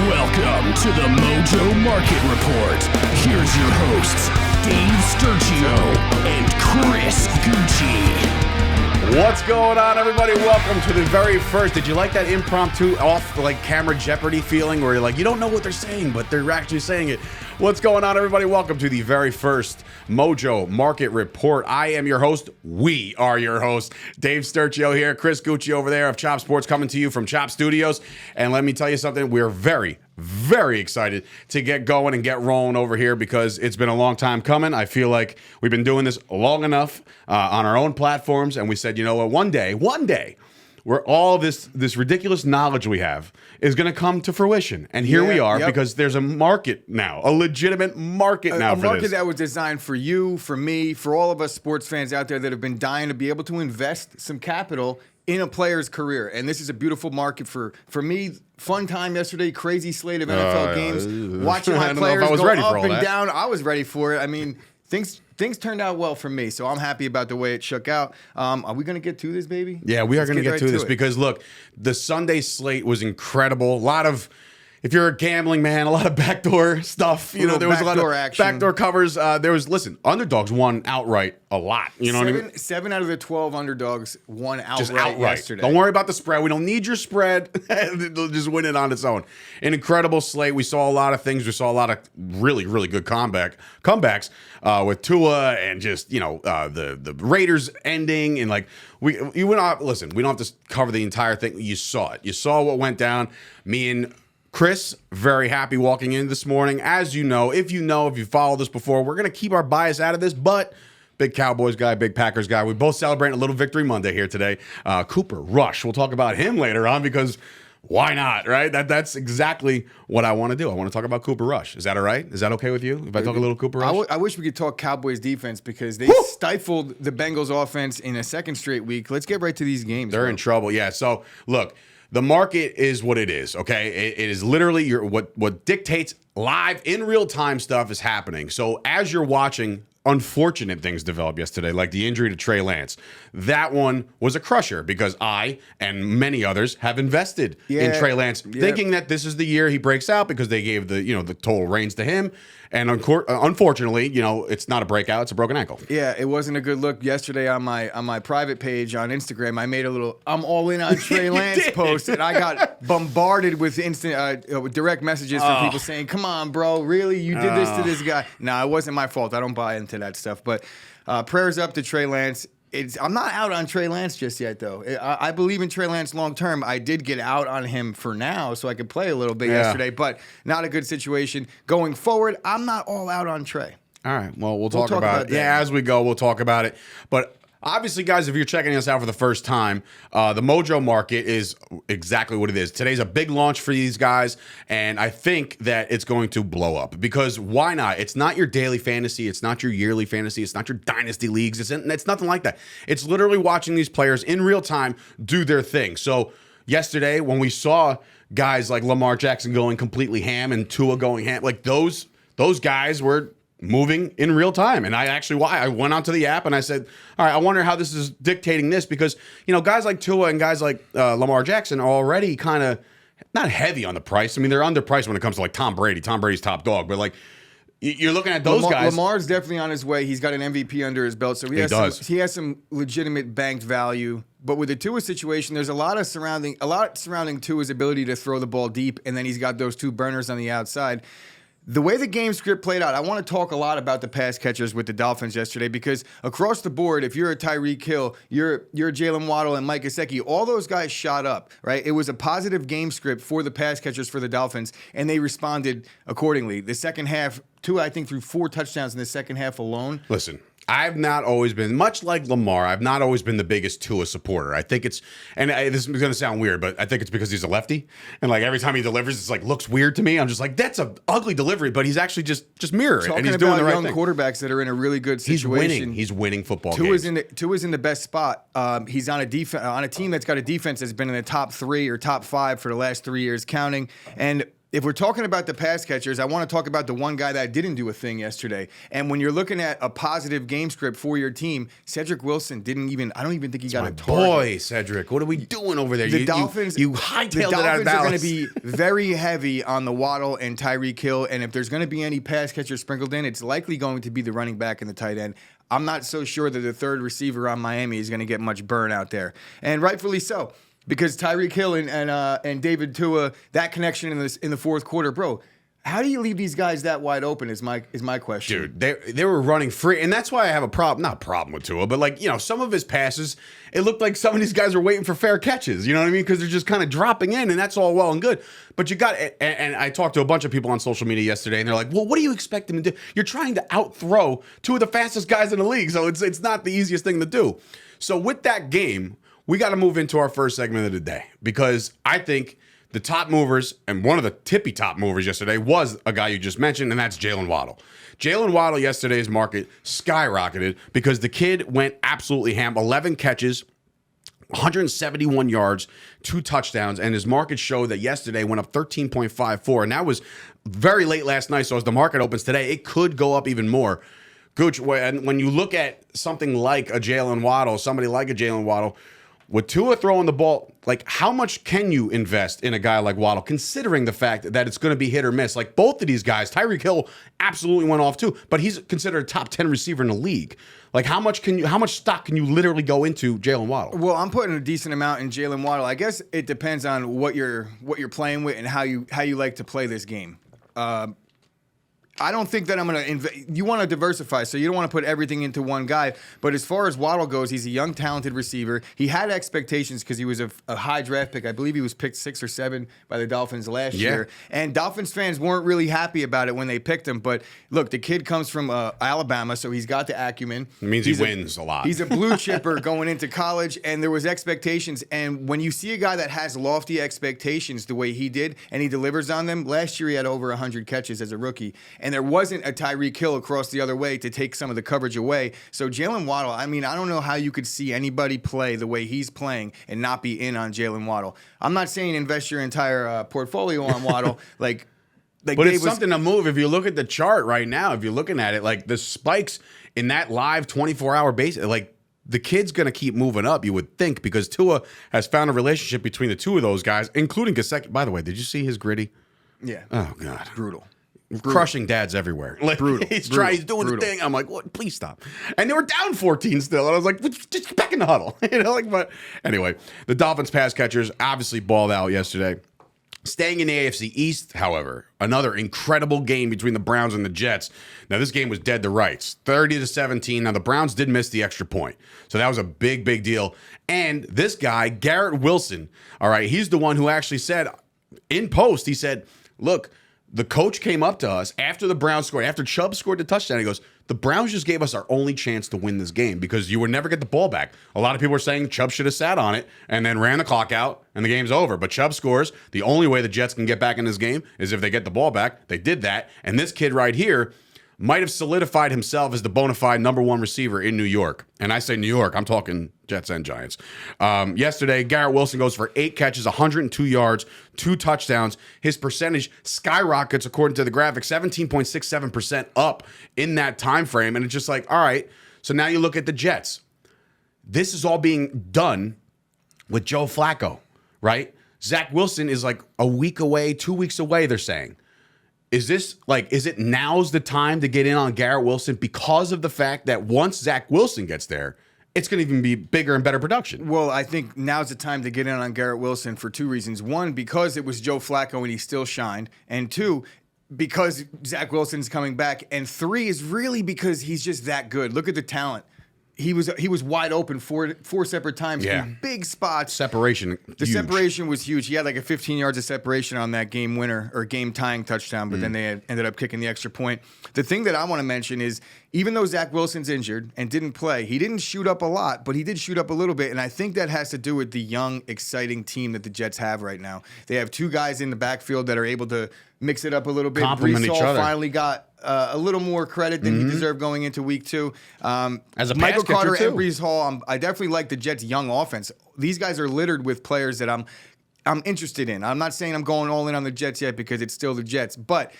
Welcome to the Mojo Market Report. Here's your hosts, Dave Sturchio and Chris Gueci. What's going on, everybody? Welcome to the very first. Did you like that impromptu camera Jeopardy feeling where you're like, you don't know what they're saying, but they're actually saying it? What's going on, everybody? Welcome to the very first Mojo Market Report. I am your host. We are your hosts. Dave Sturchio here, Chris Gueci over there of Chop Sports, coming to you from Chop Studios. And let me tell you something, we're very excited to get going and get rolling over here because it's been a long time coming. I feel like we've been doing this long enough on our own platforms, and we said, you know what, one day, where all this ridiculous knowledge we have is going to come to fruition. And here we are, because there's a market now, a legitimate market now for this. A market that was designed for you, for me, for all of us sports fans out there that have been dying to be able to invest some capital in a player's career. And this is a beautiful market for me. Fun time yesterday, crazy slate of NFL games. Watching my players go up and down. I was ready for it. I mean, things turned out well for me, so I'm happy about the way it shook out. Are we going to get to this, baby? Yeah, we are going to get to this because, look, the Sunday slate was incredible. A lot of, if you're a gambling man, a lot of backdoor stuff. You know, there was a lot of action. Backdoor covers. Underdogs won outright a lot. You know what I mean? 7 out of the 12 underdogs won outright, just outright yesterday. Don't worry about the spread. We don't need your spread. They'll just win it on its own. An incredible slate. We saw a lot of things. We saw a lot of really good comebacks with Tua and just, the Raiders ending. And you went off. Listen, we don't have to cover the entire thing. You saw it. You saw what went down. Me and Chris, very happy walking in this morning. As you know, if you followed this before, we're going to keep our bias out of this, but big Cowboys guy, big Packers guy. We both celebrating a little Victory Monday here today. Cooper Rush, we'll talk about him later on because why not, right? That's exactly what I want to do. I want to talk about Cooper Rush. Is that all right? Is that okay with you if I talk a little Cooper Rush? I wish we could talk Cowboys defense because they stifled the Bengals offense in a second straight week. Let's get right to these games. They're in trouble, yeah. So, look. The market is what it is, okay? It is literally what dictates live in real time stuff is happening. So as you're watching unfortunate things develop yesterday, like the injury to Trey Lance, that one was a crusher because I and many others have invested in Trey Lance, thinking that this is the year he breaks out because they gave the total reins to him. And unfortunately, it's not a breakout; it's a broken ankle. Yeah, it wasn't a good look yesterday on my private page on Instagram. I made a little "I'm all in on Trey Lance" post, and I got bombarded with instant direct messages from people saying, "Come on, bro, really? You did this to this guy?" No, it wasn't my fault. I don't buy into that stuff. But prayers up to Trey Lance. I'm not out on Trey Lance just yet, though. I believe in Trey Lance long term. I did get out on him for now so I could play a little bit yesterday, but not a good situation. Going forward, I'm not all out on Trey. All right. Well, we'll talk about it. Yeah, as we go, we'll talk about it. But obviously, guys, if you're checking us out for the first time, the Mojo Market is exactly what it is. Today's a big launch for these guys, and I think that it's going to blow up because why not? It's not your daily fantasy. It's not your yearly fantasy. It's not your dynasty leagues. It's nothing like that. It's literally watching these players in real time do their thing. So yesterday, when we saw guys like Lamar Jackson going completely ham and Tua going ham, like those guys were moving in real time. And I went onto the app and I said, all right, I wonder how this is dictating this because, guys like Tua and guys like Lamar Jackson are already kind of not heavy on the price. I mean, they're underpriced when it comes to like Tom Brady. Tom Brady's top dog, but like you're looking at those guys. Lamar's definitely on his way. He's got an MVP under his belt. So he has some legitimate banked value. But with the Tua situation, there's a lot surrounding Tua's ability to throw the ball deep. And then he's got those two burners on the outside. The way the game script played out, I want to talk a lot about the pass catchers with the Dolphins yesterday because across the board, if you're a Tyreek Hill, you're Jalen Waddle and Mike Gesicki, all those guys shot up, right? It was a positive game script for the pass catchers for the Dolphins, and they responded accordingly. The second half, Tua, I think, threw 4 touchdowns in the second half alone. Listen, I've not always been, much like Lamar, I've not always been the biggest Tua supporter. I think this is going to sound weird, but I think it's because he's a lefty. And like every time he delivers, it's like looks weird to me. I'm just like, that's an ugly delivery, but he's actually just mirror it. And he's doing the right thing. Talking about young quarterbacks that are in a really good situation. He's winning football games. Tua's in the best spot. He's on a team that's got a defense that's been in the top 3 or top 5 for the last 3 years counting. And if we're talking about the pass catchers, I want to talk about the one guy that didn't do a thing yesterday. And when you're looking at a positive game script for your team, Cedric Wilson I don't even think he got a target. Boy, Cedric, what are we doing over there? The Dolphins hightailed it out of Dolphins are going bounds. to be very heavy on the Waddle and Tyreek Hill. And if there's going to be any pass catchers sprinkled in, it's likely going to be the running back and the tight end. I'm not so sure that the third receiver on Miami is going to get much burn out there. And rightfully so. Because Tyreek Hill and David Tua, that connection in the fourth quarter, bro. How do you leave these guys that wide open? Is my question, dude. They were running free, and that's why I have not a problem with Tua, but some of his passes, it looked like some of these guys were waiting for fair catches. You know what I mean? Because they're just kind of dropping in, and that's all well and good. But you got, and I talked to a bunch of people on social media yesterday, and they're like, "Well, what do you expect him to do? You're trying to outthrow two of the fastest guys in the league, so it's not the easiest thing to do." So with that game, we got to move into our first segment of the day, because I think the top movers, and one of the tippy top movers yesterday was a guy you just mentioned, and that's Jalen Waddle. Jalen Waddle, yesterday's market skyrocketed because the kid went absolutely ham. 11 catches, 171 yards, 2 touchdowns, and his market showed that yesterday went up 13.54, and that was very late last night, so as the market opens today, it could go up even more. Gooch, when you look at something like a Jalen Waddle, somebody like a Jalen Waddle, with Tua throwing the ball, like, how much can you invest in a guy like Waddle, considering the fact that it's going to be hit or miss? Like, both of these guys, Tyreek Hill absolutely went off too, but he's considered a top 10 receiver in the league. Like, how much stock can you literally go into Jalen Waddle? Well, I'm putting a decent amount in Jalen Waddle. I guess it depends on what you're playing with and how you like to play this game. I don't think that I'm going to you want to diversify, so you don't want to put everything into one guy. But as far as Waddle goes, he's a young, talented receiver. He had expectations because he was a high draft pick. I believe he was picked 6 or 7 by the Dolphins last year. And Dolphins fans weren't really happy about it when they picked him. But look, the kid comes from Alabama, so he's got the acumen. It means he wins a lot. He's a blue chipper going into college, and there was expectations. And when you see a guy that has lofty expectations the way he did, and he delivers on them, last year he had over 100 catches as a rookie. And there wasn't a Tyreek Hill across the other way to take some of the coverage away. So Jalen Waddle, I mean, I don't know how you could see anybody play the way he's playing and not be in on Jalen Waddle. I'm not saying invest your entire portfolio on Waddle. But it's something to move. If you look at the chart right now, if you're looking at it, like the spikes in that live 24-hour basis, like the kid's going to keep moving up, you would think, because Tua has found a relationship between the two of those guys, including Gesicki. By the way, did you see his gritty? Yeah. Oh, God. Brutal. Crushing dads everywhere. Like, brutal. He's doing the thing. I'm like, what? Please stop. And they were down 14 still. And I was like, just get back in the huddle. But anyway, the Dolphins pass catchers obviously balled out yesterday. Staying in the AFC East, however, another incredible game between the Browns and the Jets. Now, this game was dead to rights, 30-17. Now, the Browns did miss the extra point. So that was a big, big deal. And this guy, Garrett Wilson, all right, he's the one who actually said in post, he said, look, the coach came up to us after the Browns scored, after Chubb scored the touchdown. He goes, the Browns just gave us our only chance to win this game because you would never get the ball back. A lot of people are saying Chubb should have sat on it and then ran the clock out and the game's over. But Chubb scores. The only way the Jets can get back in this game is if they get the ball back. They did that. And this kid right here might have solidified himself as the bona fide number 1 receiver in New York. And I say New York, I'm talking Jets and Giants. Yesterday, Garrett Wilson goes for 8 catches, 102 yards, 2 touchdowns. His percentage skyrockets, according to the graphic, 17.67% up in that time frame. And it's just like, all right, so now you look at the Jets. This is all being done with Joe Flacco, right? Zach Wilson is like a week away, 2 weeks away, they're saying. Is it now's the time to get in on Garrett Wilson because of the fact that once Zach Wilson gets there, it's going to even be bigger and better production? Well, I think now's the time to get in on Garrett Wilson for 2 reasons. 1, because it was Joe Flacco and he still shined. And 2, because Zach Wilson's coming back. And 3 is really because he's just that good. Look at the talent. He was wide open four separate times in big spots. Separation. The separation was huge. He had like a 15 yards of separation on that game winner or game tying touchdown, but then they ended up kicking the extra point. The thing that I want to mention is even though Zach Wilson's injured and didn't play, he didn't shoot up a lot, but he did shoot up a little bit. And I think that has to do with the young, exciting team that the Jets have right now. They have 2 guys in the backfield that are able to mix it up a little bit. Complement each other. Finally got a little more credit than he deserved going into week 2. As a Michael pass Carter catcher, and Breece Hall, I definitely like the Jets' young offense. These guys are littered with players that I'm I'm interested in. I'm not saying I'm going all in on the Jets yet because it's still the Jets, but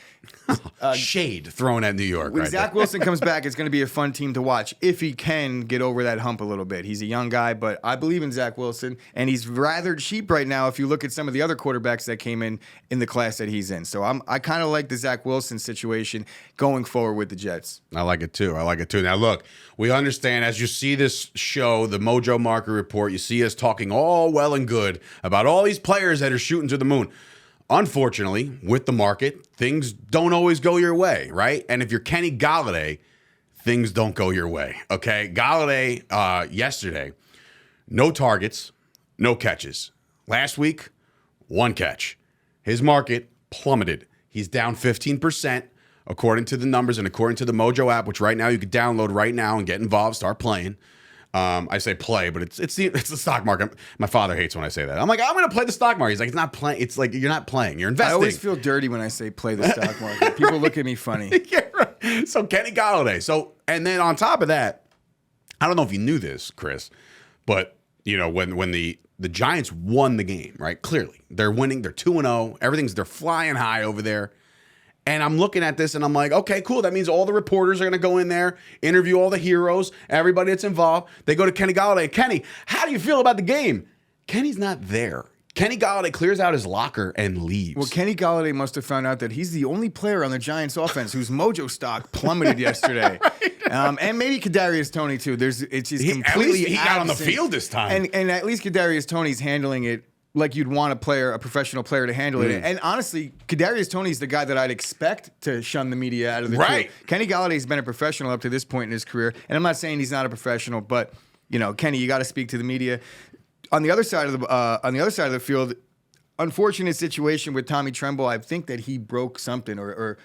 shade thrown at New York. When right Zach Wilson comes back, it's going to be a fun team to watch if he can get over that hump a little bit. He's a young guy, but I believe in Zach Wilson, and he's rather cheap right now if you look at some of the other quarterbacks that came in the class that he's in. So I kind of like the Zach Wilson situation going forward with the Jets. I like it too. Now, look, we understand as you see this show, the Mojo Market Report, you see us talking all well and good about all these players that are shooting to the moon. Unfortunately, with the market, things don't always go your way, right? And if you're Kenny Golladay, things don't go your way, okay? Golladay, yesterday, no targets, no catches. Last week, 1 catch. His market plummeted. He's down 15%, according to the numbers and according to the Mojo app, which right now you can download right now and get involved, start playing. I say play, but it's the stock market. My father hates when I say that. I'm like, I'm going to play the stock market. He's like, it's not playing. It's like, you're not playing. You're investing. I always feel dirty when I say play the stock market. People look at me funny. Yeah, right. So Kenny Golladay. And then on top of that, I don't know if you knew this, Chris, but you know, when the Giants won the game, right? Clearly, they're winning. They're 2-0. They're flying high over there. And I'm looking at this and I'm like, okay, cool. That means all the reporters are going to go in there, interview all the heroes, everybody that's involved. They go to Kenny Golladay. Kenny, how do you feel about the game? Kenny's not there. Kenny Golladay clears out his locker and leaves. Well, Kenny Golladay must have found out that he's the only player on the Giants offense whose Mojo stock plummeted yesterday. Right. And maybe Kadarius Toney too. It's just completely he got on the field this time. And at least Kadarius Toney's handling it like you'd want a professional player to handle it. And honestly, Kadarius Toney's the guy that I'd expect to shun the media out of the right. two. Kenny Galladay's been a professional up to this point in his career, and I'm not saying he's not a professional, but you know, Kenny, you got to speak to the media. On the other side of the field, unfortunate situation with Tommy Tremble. I think that he broke something or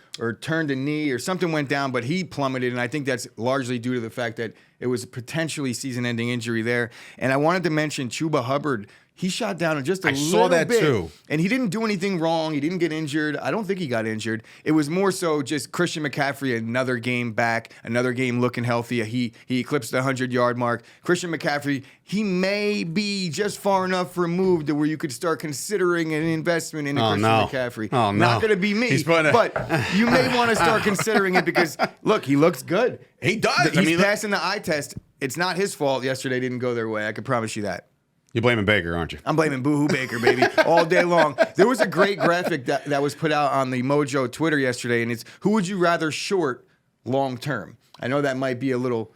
turned a knee or something went down, but he plummeted, and I think that's largely due to the fact that it was a potentially season-ending injury there. And I wanted to mention Chuba Hubbard. He shot down just a little bit. I saw that too. And he didn't do anything wrong. He didn't get injured. I don't think he got injured. It was more so just Christian McCaffrey, another game back, another game looking healthy. He eclipsed the 100-yard mark. Christian McCaffrey, he may be just far enough removed to where you could start considering an investment in McCaffrey. Oh, no. Not going to be me. But you may want to start considering it because, look, he looks good. He does. He's passing the eye test. It's not his fault yesterday didn't go their way. I can promise you that. You're blaming Baker, aren't you? I'm blaming Boo-Hoo Baker, baby, all day long. There was a great graphic that was put out on the Mojo Twitter yesterday, and it's who would you rather short long term? I know that might be a little...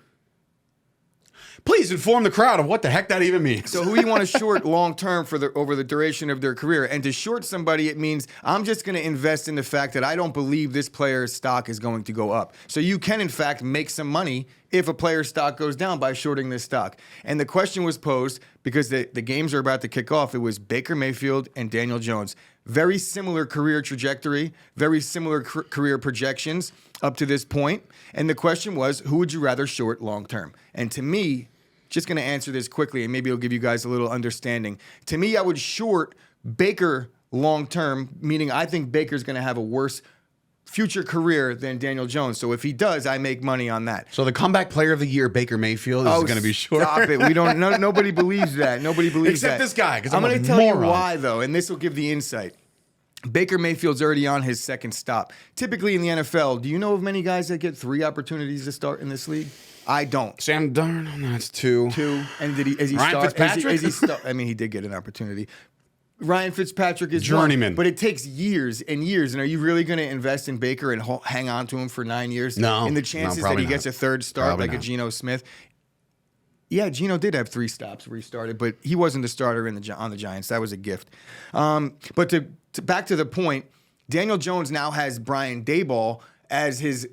Please inform the crowd of what the heck that even means. So who you want to short long term over the duration of their career? And to short somebody, it means I'm just going to invest in the fact that I don't believe this player's stock is going to go up. So you can, in fact, make some money if a player's stock goes down by shorting this stock. And the question was posed because the games are about to kick off. It was Baker Mayfield and Daniel Jones. Very similar career trajectory, very similar career projections up to this point. And the question was, who would you rather short long term? And to me, just going to answer this quickly, and maybe it'll give you guys a little understanding. To me, I would short Baker long term, meaning I think Baker's going to have a worse future career than Daniel Jones. So if he does, I make money on that. So the comeback player of the year, Baker Mayfield, is going to be short. Stop it. We don't. Nobody believes that. Nobody believes except that. This guy. Because I'm going to tell you why, though, and this will give the insight. Baker Mayfield's already on his second stop. Typically in the NFL, do you know of many guys that get 3 opportunities to start in this league? I don't. Sam Darnold, that's 2. 2. And is he Ryan Fitzpatrick? I mean, he did get an opportunity. Ryan Fitzpatrick is journeyman, but it takes years and years. And are you really going to invest in Baker and hang on to him for 9 years? No. In the chances that he gets a third start like a Geno Smith? Yeah, Geno did have 3 stops where he started, but he wasn't the starter on the Giants. That was a gift. But back to the point, Daniel Jones now has Brian Daboll as his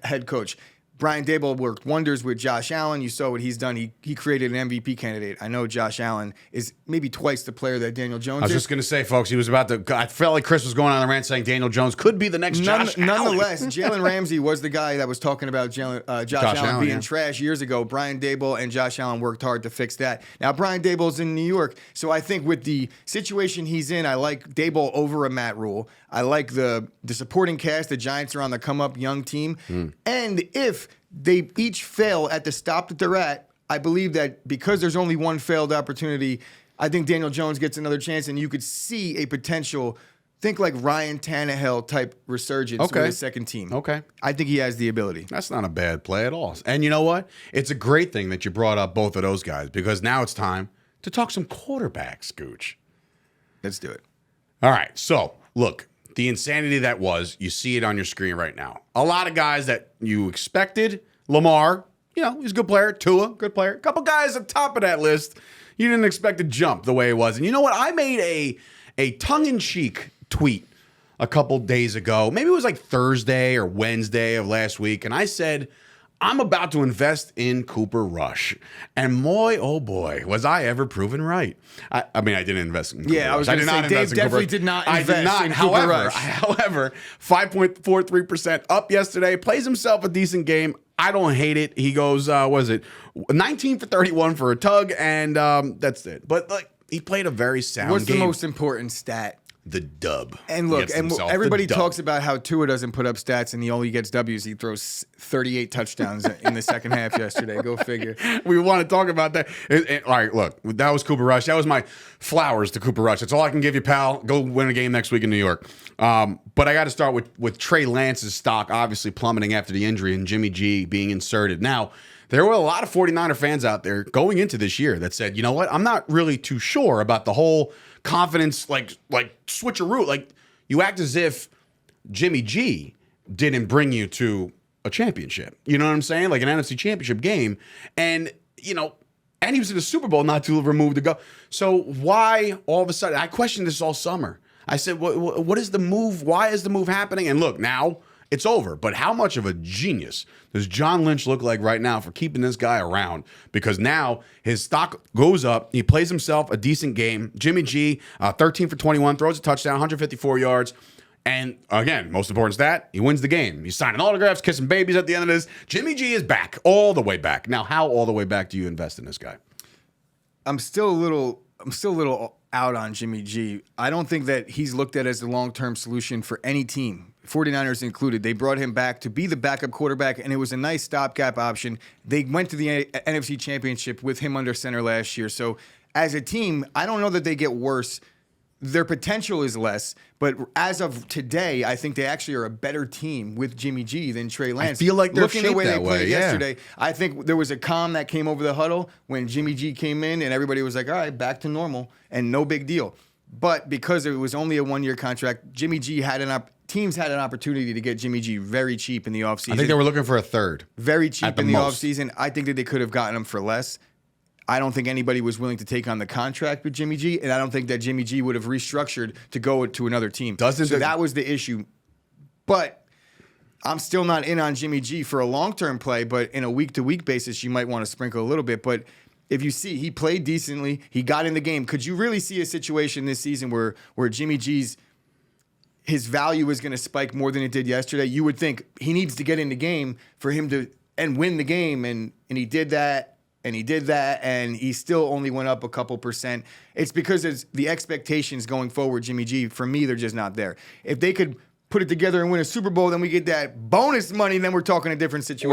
head coach. Brian Daboll worked wonders with Josh Allen. You saw what he's done. He created an MVP candidate. I know Josh Allen is maybe twice the player that Daniel Jones is. I was just going to say, folks, he was about to... I felt like Chris was going on the rant saying Daniel Jones could be the next Josh Allen. Nonetheless, Jalen Ramsey was the guy that was talking about Josh Allen being trash years ago. Brian Daboll and Josh Allen worked hard to fix that. Now, Brian Daboll's in New York, so I think with the situation he's in, I like Daboll over a Matt Rule. I like the supporting cast. The Giants are on the come-up young team. And if they each fail at the stop that they're at, I believe that because there's only one failed opportunity, I think Daniel Jones gets another chance, and you could see a potential, think like Ryan Tannehill type resurgence with his second team. Okay. I think he has the ability. That's not a bad play at all. And you know what? It's a great thing that you brought up both of those guys because now it's time to talk some quarterbacks, Gooch. Let's do it. All right. So, look, the insanity that was, you see it on your screen right now. A lot of guys that you expected. Lamar, he's a good player. Tua, good player. A couple guys at the top of that list you didn't expect to jump the way it was. And you know what? I made a tongue-in-cheek tweet a couple days ago. Maybe it was like Thursday or Wednesday of last week. And I said, I'm about to invest in Cooper Rush. And boy, oh boy, was I ever proven right. I mean, I didn't invest in Cooper Rush. I was going to say, Dave definitely did not invest in Cooper Rush. However, 5.43% up yesterday. Plays himself a decent game. I don't hate it. He goes, 19 for 31 for a tug, and that's it. But he played a very sound game. What's the most important stat? The dub. And look, everybody talks about how Tua doesn't put up stats and he only gets W's. He throws 38 touchdowns in the second half yesterday. Go figure. We want to talk about that. All right, look, that was Cooper Rush. That was my flowers to Cooper Rush. That's all I can give you, pal. Go win a game next week in New York. But I got to start with Trey Lance's stock obviously plummeting after the injury and Jimmy G being inserted. Now, there were a lot of 49er fans out there going into this year that said, you know what, I'm not really too sure about the whole confidence, like switcheroo. Like, you act as if Jimmy G didn't bring you to a championship. You know what I'm saying? Like an NFC championship game. And, and he was in the Super Bowl not too removed to go. So why all of a sudden, I questioned this all summer. I said, what is the move? Why is the move happening? And look, now it's over. But how much of a genius does John Lynch look like right now for keeping this guy around? Because now his stock goes up. He plays himself a decent game. Jimmy G, 13 for 21, throws a touchdown, 154 yards. And again, most important stat, he wins the game. He's signing autographs, kissing babies at the end of this. Jimmy G is back, all the way back. Now, how all the way back do you invest in this guy? I'm still a little out on Jimmy G. I don't think that he's looked at as the long-term solution for any team, 49ers included. They brought him back to be the backup quarterback, and it was a nice stopgap option. They went to the NFC Championship with him under center last year. So as a team, I don't know that they get worse. Their potential is less, but as of today, I think they actually are a better team with Jimmy G than Trey Lance. I feel like they're looking shaped the way that they played way, yesterday. I think there was a calm that came over the huddle when Jimmy G came in, and everybody was like, "All right, back to normal," and no big deal. But because it was only a one-year contract, Jimmy G teams had an opportunity to get Jimmy G very cheap in the offseason. I think they were looking for a third. Very cheap in the offseason. I think that they could have gotten him for less. I don't think anybody was willing to take on the contract with Jimmy G, and I don't think that Jimmy G would have restructured to go to another team. So that was the issue. But I'm still not in on Jimmy G for a long-term play, but in a week-to-week basis, you might want to sprinkle a little bit. But if you see, he played decently. He got in the game. Could you really see a situation this season where Jimmy G's his value is going to spike more than it did yesterday? You would think he needs to get in the game for him to and win the game, and he did that. And he did that, and he still only went up a couple percent. It's because the expectations going forward, Jimmy G, for me, they're just not there. If they could put it together and win a Super Bowl, then we get that bonus money, then we're talking a different situation.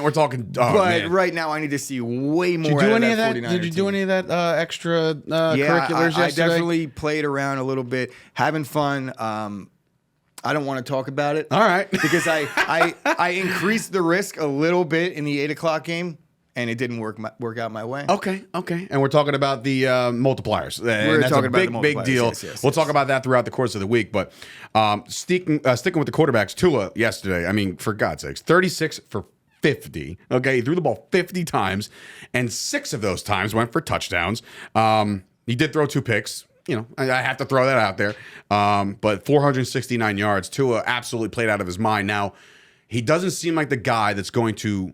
We're talking. Oh, but man. Right now, I need to see way more out of that 49er Did you do any of that extra curriculars yesterday? I definitely played around a little bit, having fun. I don't want to talk about it. All right. Because I increased the risk a little bit in the 8 o'clock game. And it didn't work out my way. Okay. And we're talking about the multipliers. We're that's talking a about big deal. Yes, we'll talk about that throughout the course of the week. But sticking with the quarterbacks, Tua yesterday, I mean, for God's sakes, 36 for 50. Okay, he threw the ball 50 times, and 6 of those times went for touchdowns. He did throw 2 picks. I have to throw that out there. But 469 yards. Tua absolutely played out of his mind. Now, he doesn't seem like the guy that's going to.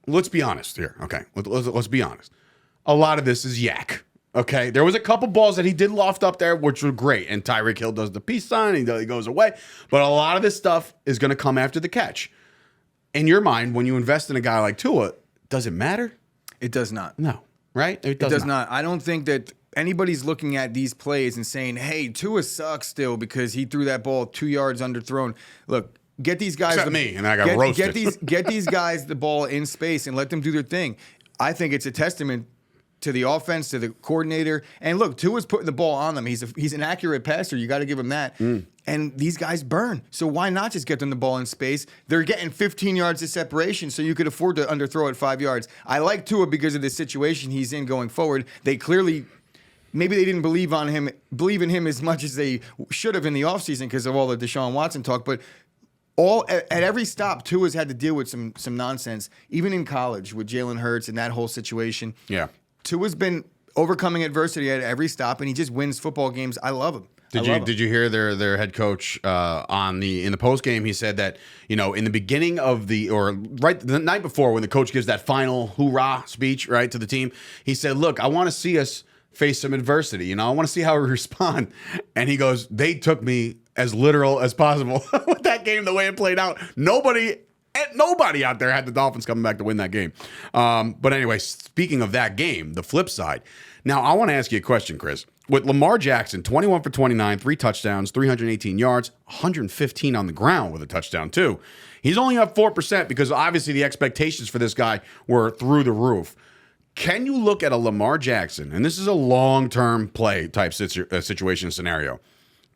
Let's be honest here, okay? Let's be honest. A lot of this is yak, okay? There was a couple balls that he did loft up there, which were great, and Tyreek Hill does the peace sign, he goes away. But a lot of this stuff is going to come after the catch. In your mind, when you invest in a guy like Tua, does it matter? It does not. No, right? It does not. I don't think that anybody's looking at these plays and saying, hey, Tua sucks still because he threw that ball 2 yards underthrown. Look, get these guys. Except me, and I got roasted. Get these guys the ball in space and let them do their thing. I think it's a testament to the offense, to the coordinator. And look, Tua's putting the ball on them. He's an accurate passer. You got to give him that. And these guys burn. So why not just get them the ball in space? They're getting 15 yards of separation, so you could afford to underthrow at 5 yards. I like Tua because of the situation he's in going forward. They clearly, maybe they didn't believe in him as much as they should have in the offseason because of all the Deshaun Watson talk. But at every stop, Tua's had to deal with some nonsense, even in college with Jalen Hurts and that whole situation. Yeah. Tua's been overcoming adversity at every stop, and he just wins football games. I love him. Did you hear their head coach in the post game? He said that in the beginning of right the night before when the coach gives that final hoorah speech right to the team, he said, "Look, I want to see us face some adversity. I want to see how we respond." And he goes, "They took me as literal as possible with that game, the way it played out. Nobody out there had the Dolphins coming back to win that game." But anyway, speaking of that game, the flip side. Now, I want to ask you a question, Chris. With Lamar Jackson, 21 for 29, 3 touchdowns, 318 yards, 115 on the ground with a touchdown, too. He's only up 4% because obviously the expectations for this guy were through the roof. Can you look at a Lamar Jackson, and this is a long-term play type situation scenario,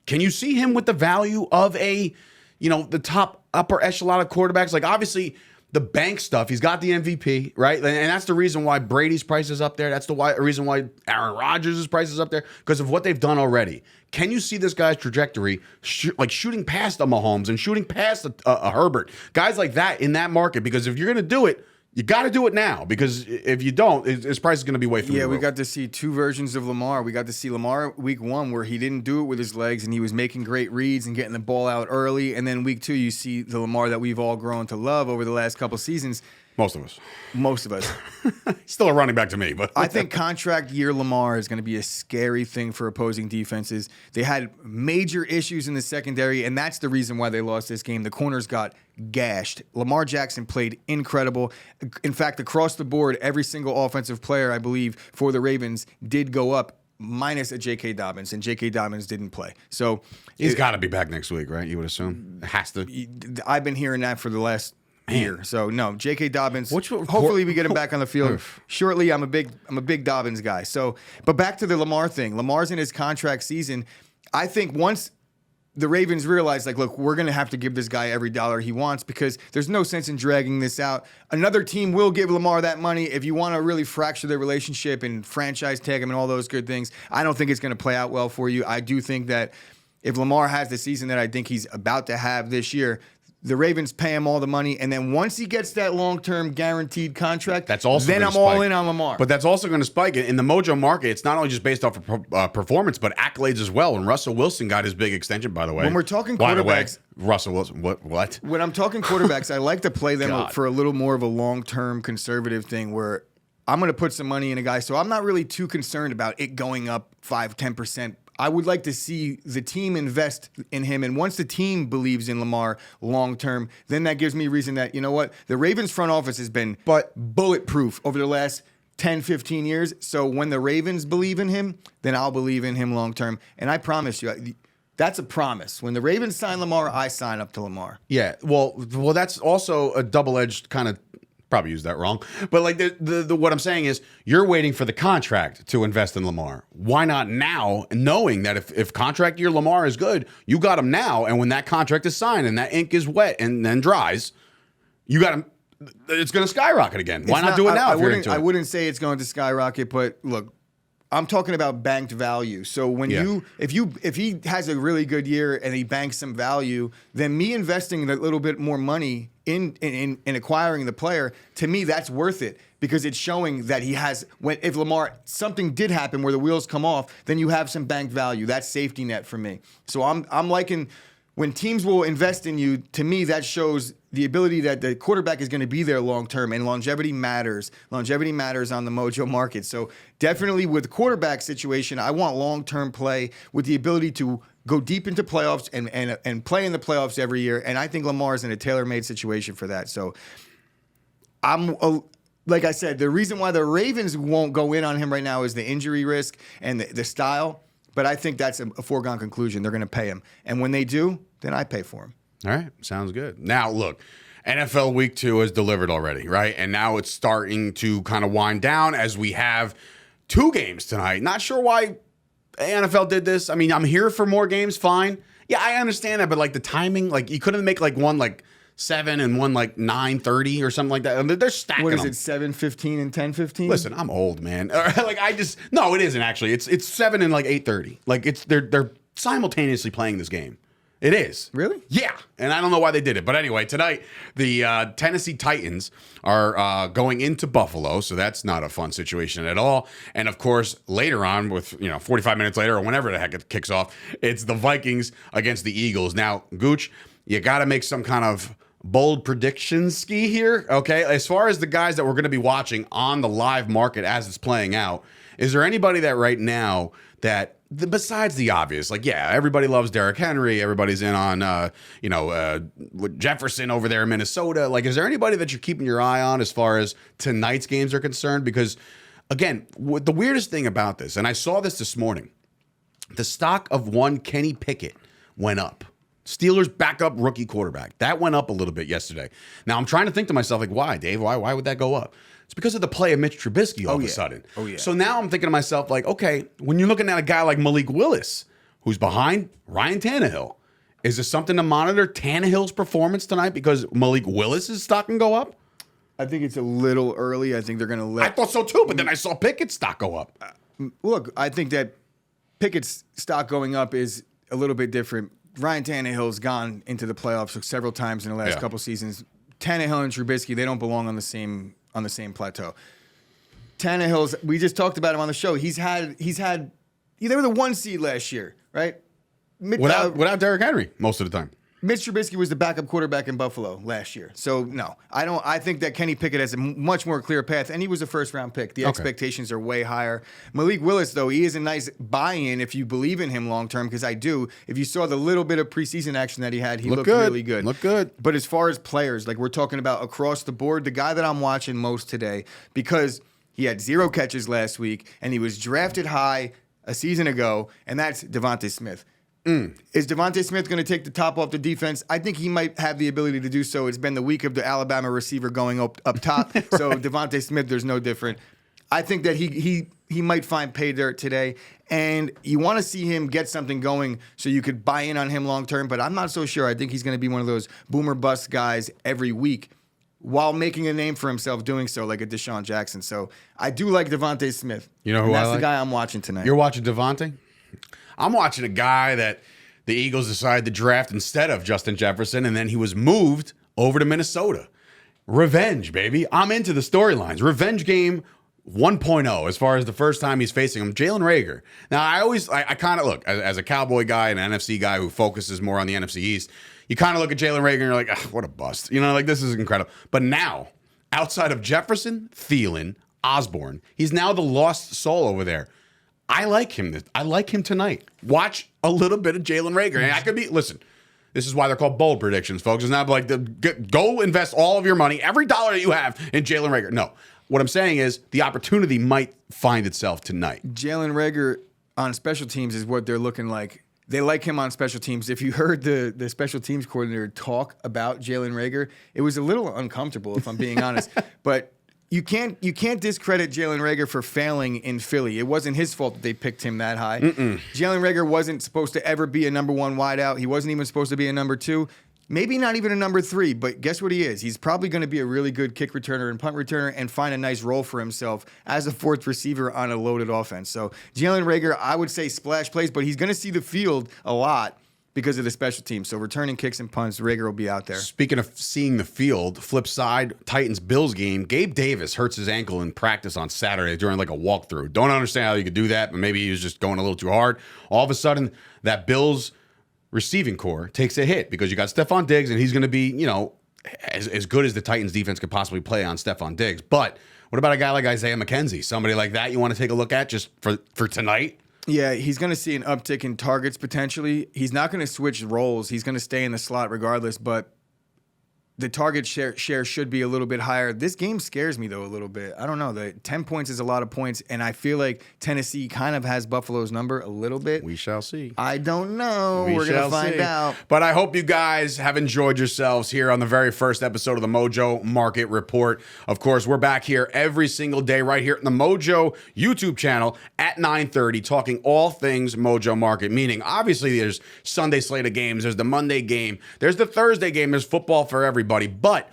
can you see him with the value of the top upper echelon of quarterbacks? Like, obviously, the bank stuff, he's got the MVP, right? And that's the reason why Brady's price is up there. That's the reason why Aaron Rodgers' price is up there, because of what they've done already. Can you see this guy's trajectory, shooting past a Mahomes and shooting past a Herbert? Guys like that in that market, because if you're going to do it, you got to do it now, because if you don't, his price is going to be way through the roof. We got to see two versions of Lamar. We got to see Lamar week 1 where he didn't do it with his legs and he was making great reads and getting the ball out early. And then week 2, you see the Lamar that we've all grown to love over the last couple seasons. Most of us. Still a running back to me, but I think contract year Lamar is going to be a scary thing for opposing defenses. They had major issues in the secondary, and that's the reason why they lost this game. The corners got gashed. Lamar Jackson played incredible. In fact, across the board, every single offensive player, I believe, for the Ravens did go up, minus a J.K. Dobbins, and J.K. Dobbins didn't play. So he's got to be back next week, right? You would assume. It has to. I've been hearing that for the last year. So no, J.K. Dobbins. Hopefully we get him back on the field shortly. I'm a big Dobbins guy. So, but back to the Lamar thing. Lamar's in his contract season. I think once the Ravens realize, like, look, we're going to have to give this guy every dollar he wants because there's no sense in dragging this out. Another team will give Lamar that money if you want to really fracture their relationship and franchise tag him and all those good things. I don't think it's going to play out well for you. I do think that if Lamar has the season that I think he's about to have this year, the Ravens pay him all the money, and then once he gets that long-term guaranteed contract, then I'm all in on Lamar. But that's also going to spike it. In the Mojo Market, it's not only just based off of performance, but accolades as well. And Russell Wilson got his big extension, by the way. When we're talking quarterbacks, Russell Wilson, what? When I'm talking quarterbacks, I like to play them for a little more of a long-term conservative thing where I'm going to put some money in a guy, so I'm not really too concerned about it going up 5-10%. I would like to see the team invest in him. And once the team believes in Lamar long-term, then that gives me reason that, you know what, the Ravens front office has been bulletproof over the last 10, 15 years. So when the Ravens believe in him, then I'll believe in him long-term. And I promise you, that's a promise. When the Ravens sign Lamar, I sign up to Lamar. Yeah, well, that's also a double-edged kind of. Probably used that wrong, but like the what I'm saying is you're waiting for the contract to invest in Lamar. Why not now, knowing that if contract year Lamar is good, you got him now, and when that contract is signed and that ink is wet and then dries, you got him. It's going to skyrocket again. Why not do it now? I wouldn't say it's going to skyrocket, but look, I'm talking about banked value. So when if he has a really good year and he banks some value, then me investing a little bit more money in acquiring the player, to me that's worth it because it's showing that he has. If Lamar something did happen where the wheels come off, then you have some banked value. That's safety net for me. So I'm liking when teams will invest in you. To me, that shows the ability that the quarterback is going to be there long term, and longevity matters. Longevity matters on the Mojo Market. So definitely with the quarterback situation, I want long term play with the ability to go deep into playoffs and play in the playoffs every year. And I think Lamar is in a tailor-made situation for that. So like I said, the reason why the Ravens won't go in on him right now is the injury risk and the style. But I think that's a foregone conclusion. They're going to pay him. And when they do, then I pay for him. All right. Sounds good. Now, look, NFL Week 2 has delivered already, right? And now it's starting to kind of wind down as we have 2 games tonight. Not sure why NFL did this. I mean, I'm here for more games, fine. Yeah, I understand that, but like the timing, like you couldn't make like one like 7 and one like 9:30 or something like that. I mean, they're stacking. What is them. it? 7:15 and 10:15. Listen, I'm old, man. Like no, it isn't actually. It's 7 and like 8:30. Like they're simultaneously playing this game. It is. Really? Yeah. And I don't know why they did it. But anyway, tonight, the Tennessee Titans are going into Buffalo. So that's not a fun situation at all. And of course, later on, with 45 minutes later or whenever the heck it kicks off, it's the Vikings against the Eagles. Now, Gooch, you got to make some kind of bold predictions ski here. Okay. As far as the guys that we're going to be watching on the live market as it's playing out, is there anybody that right now that besides the obvious, like, yeah, everybody loves Derrick Henry. Everybody's in on, Jefferson over there in Minnesota. Like, is there anybody that you're keeping your eye on as far as tonight's games are concerned? Because, again, the weirdest thing about this, and I saw this morning, the stock of one Kenny Pickett went up. Steelers backup rookie quarterback. That went up a little bit yesterday. Now, I'm trying to think to myself, like, why, Dave? Why would that go up? It's because of the play of Mitch Trubisky all of a sudden. Oh, yeah. So now I'm thinking to myself, like, okay, when you're looking at a guy like Malik Willis, who's behind Ryan Tannehill, is there something to monitor Tannehill's performance tonight because Malik Willis's stock can go up? I think it's a little early. I think they're going to let... I thought so too, but then I saw Pickett's stock go up. Look, I think that Pickett's stock going up is a little bit different. Ryan Tannehill's gone into the playoffs several times in the last couple seasons. Tannehill and Trubisky, they don't belong on the same plateau. Tannehill's, we just talked about him on the show. They were the 1 seed last year, right? Without Derrick Henry most of the time. Mitch Trubisky was the backup quarterback in Buffalo last year. So no, I think that Kenny Pickett has a much more clear path, and he was a first-round pick. The expectations are way higher. Malik Willis, though, he is a nice buy-in if you believe in him long-term, because I do. If you saw the little bit of preseason action that he had, he looked really good. Looked good. But as far as players, like we're talking about across the board, the guy that I'm watching most today, because he had 0 catches last week, and he was drafted high a season ago, and that's Devontae Smith. Is Devontae Smith going to take the top off the defense? I think he might have the ability to do so. It's been the week of the Alabama receiver going up top. Right. So Devontae Smith, there's no different. I think that he might find pay dirt today, and you want to see him get something going so you could buy in on him long term, but I'm not so sure. I think he's going to be one of those boomer bust guys every week while making a name for himself doing so, like a Deshaun Jackson. So I do like Devontae Smith. You know who that's the guy I'm watching tonight. You're watching Devontae? I'm watching a guy that the Eagles decided to draft instead of Justin Jefferson, and then he was moved over to Minnesota. Revenge, baby. I'm into the storylines. Revenge game 1.0 as far as the first time he's facing him. Jalen Reagor. Now, I kind of look, as a Cowboy guy and an NFC guy who focuses more on the NFC East, you kind of look at Jalen Reagor and you're like, what a bust. Like, this is incredible. But now, outside of Jefferson, Thielen, Osborne, he's now the lost soul over there. I like him. I like him tonight. Watch a little bit of Jalen Reagor. And listen, this is why they're called bold predictions, folks. It's not like go invest all of your money, every dollar that you have in Jalen Reagor. No. What I'm saying is the opportunity might find itself tonight. Jalen Reagor on special teams is what they're looking like. They like him on special teams. If you heard the special teams coordinator talk about Jalen Reagor, it was a little uncomfortable, if I'm being honest. But you can't discredit Jalen Reagor for failing in Philly. It wasn't his fault that they picked him that high. Jalen Reagor wasn't supposed to ever be a number 1 wideout. He wasn't even supposed to be a number 2. Maybe not even a number 3, but guess what he is? He's probably going to be a really good kick returner and punt returner and find a nice role for himself as a 4th receiver on a loaded offense. So Jalen Reagor, I would say splash plays, but he's going to see the field a lot because of the special teams. So returning kicks and punts, Reagor will be out there. Speaking of seeing the field, flip side, Titans-Bills game, Gabe Davis hurts his ankle in practice on Saturday during like a walkthrough. Don't understand how you could do that, but maybe he was just going a little too hard. All of a sudden, that Bills receiving core takes a hit because you got Stephon Diggs, and he's going to be, as good as the Titans defense could possibly play on Stephon Diggs. But what about a guy like Isaiah McKenzie? Somebody like that you want to take a look at just for tonight? Yeah, he's going to see an uptick in targets potentially. He's not going to switch roles. He's going to stay in the slot regardless, but the target share should be a little bit higher. This game scares me, though, a little bit. I don't know. The 10 points is a lot of points, and I feel like Tennessee kind of has Buffalo's number a little bit. We shall see. I don't know. We're going to find out. But I hope you guys have enjoyed yourselves here on the very first episode of the Mojo Market Report. Of course, we're back here every single day right here in the Mojo YouTube channel at 9:30 talking all things Mojo Market, meaning obviously there's Sunday slate of games, there's the Monday game, there's the Thursday game, there's football for everybody. But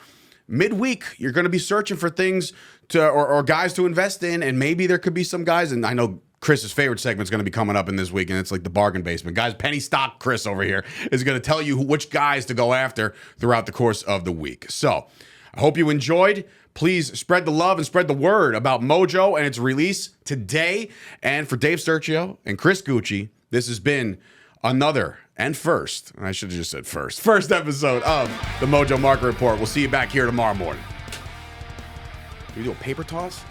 midweek, you're going to be searching for things or guys to invest in, and maybe there could be some guys, and I know Chris's favorite segment is going to be coming up in this week, and it's like the bargain basement. Guys, penny stock Chris over here is going to tell you which guys to go after throughout the course of the week. So I hope you enjoyed. Please spread the love and spread the word about Mojo and its release today. And for Dave Sturchio and Chris Gueci, this has been another and first, I should have just said first episode of the Mojo Market Report. We'll see you back here tomorrow morning. Do we do a paper toss?